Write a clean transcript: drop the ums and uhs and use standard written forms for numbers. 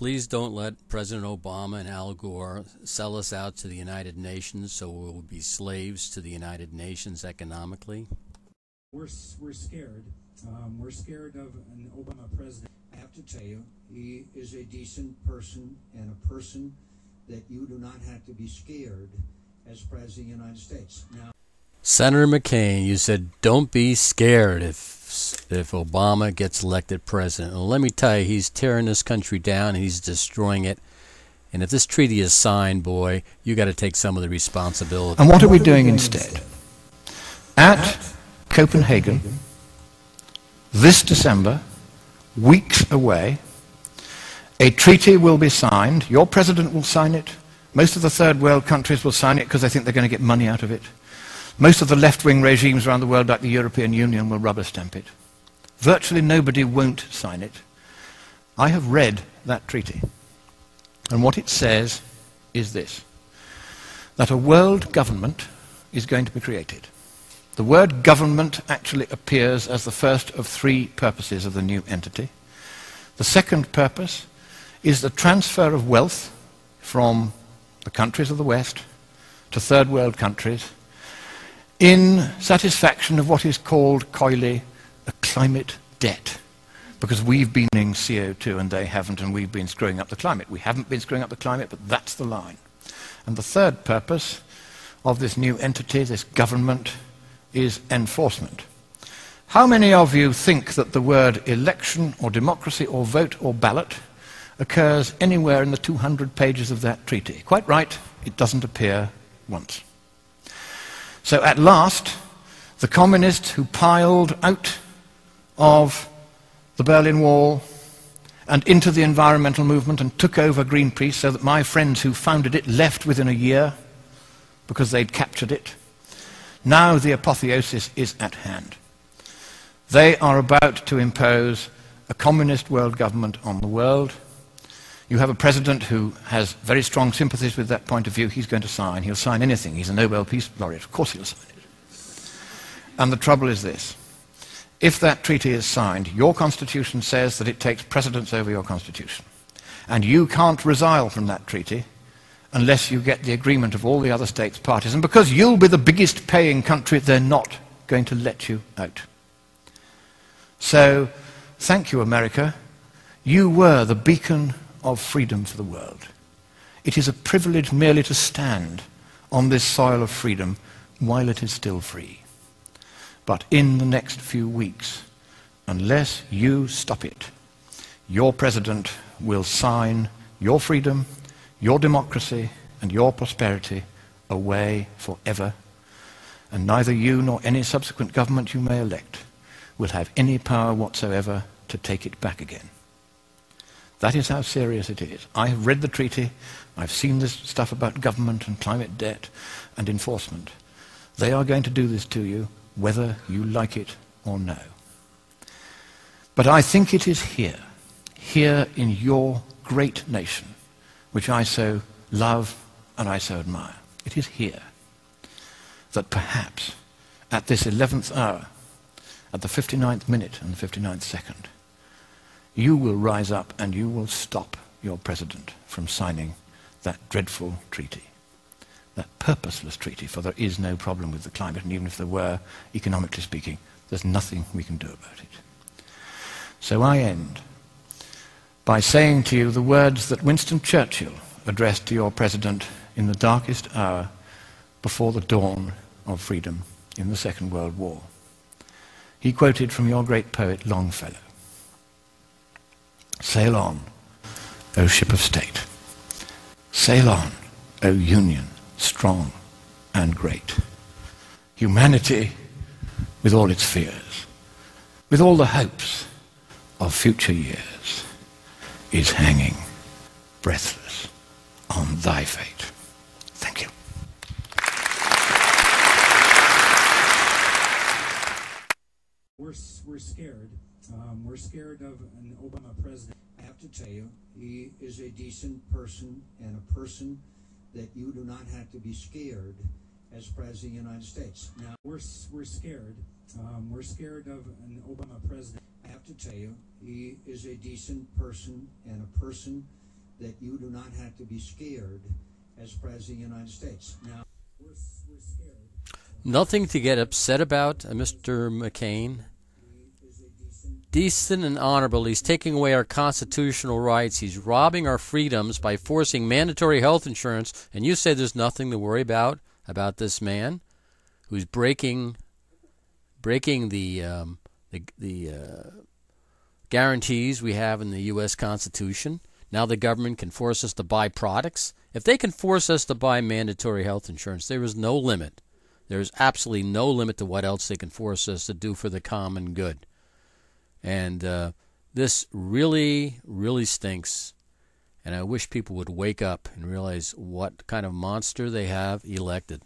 Please don't let President Obama and Al Gore sell us out to the United Nations so we will be slaves to the United Nations economically. We're scared. We're scared of an Obama president. I have to tell you, he is a decent person and a person that you do not have to be scared as President of the United States. Now, Senator McCain, you said don't be scared if Obama gets elected president. Well, let me tell you, he's tearing this country down and he's destroying it. And if this treaty is signed, boy, you got to take some of the responsibility. And what are we doing instead? At Copenhagen, this December, weeks away, a treaty will be signed. Your president will sign it. Most of the third world countries will sign it because they think they're going to get money out of it. Most of the left-wing regimes around the world, like the European Union, will rubber stamp it. Virtually nobody won't sign it. I have read that treaty, and what it says is this, that a world government is going to be created. The word government actually appears as the first of three purposes of the new entity. The second purpose is the transfer of wealth from the countries of the West to third world countries in satisfaction of what is called coyly a climate debt, because we've been emitting CO2 and they haven't, and we've been screwing up the climate. We haven't been screwing up the climate, but that's the line. And the third purpose of this new entity, this government, is enforcement. How many of you think that the word election or democracy or vote or ballot occurs anywhere in the 200 pages of that treaty? Quite right, it doesn't appear once. So at last, the communists who piled out of the Berlin Wall and into the environmental movement and took over Greenpeace, so that my friends who founded it left within a year because they'd captured it, now the apotheosis is at hand. They are about to impose a communist world government on the world. You have a president who has very strong sympathies with that point of view. He's going to sign. He'll sign anything. He's a Nobel Peace Laureate. Of course he'll sign it. And the trouble is this. If that treaty is signed, your constitution says that it takes precedence over your constitution. And you can't resile from that treaty unless you get the agreement of all the other states parties. And because you'll be the biggest paying country, they're not going to let you out. So, thank you, America. You were the beacon of freedom for the world. It is a privilege merely to stand on this soil of freedom while it is still free. But in the next few weeks, unless you stop it, your president will sign your freedom, your democracy, and your prosperity away forever, and neither you nor any subsequent government you may elect will have any power whatsoever to take it back again. That is how serious it is. I have read the treaty. I've seen this stuff about government and climate debt and enforcement. They are going to do this to you, whether you like it or no. But I think it is here in your great nation, which I so love and I so admire. It is here that perhaps at this 11th hour, at the 59th minute and the 59th second, you will rise up and you will stop your president from signing that dreadful treaty, that purposeless treaty, for there is no problem with the climate, and even if there were, economically speaking, there's nothing we can do about it. So I end by saying to you the words that Winston Churchill addressed to your president in the darkest hour before the dawn of freedom in the Second World War. He quoted from your great poet Longfellow. Sail on, O ship of state. Sail on, O Union, strong and great. Humanity, with all its fears, with all the hopes of future years, is hanging breathless on thy fate. Thank you. we're scared. We're scared of an Obama president. I have to tell you, he is a decent person and a person that you do not have to be scared as President of the United States. Now, we're scared. We're scared of an Obama president. I have to tell you, he is a decent person and a person that you do not have to be scared as President of the United States. Now, we're scared. Nothing to get upset about, Mr. McCain. Decent and honorable. He's taking away our constitutional rights. He's robbing our freedoms by forcing mandatory health insurance. And you say there's nothing to worry about this man who's breaking the guarantees we have in the U.S. Constitution. Now the government can force us to buy products. If they can force us to buy mandatory health insurance, there is no limit. There's absolutely no limit to what else they can force us to do for the common good. And this really, really stinks. And I wish people would wake up and realize what kind of monster they have elected.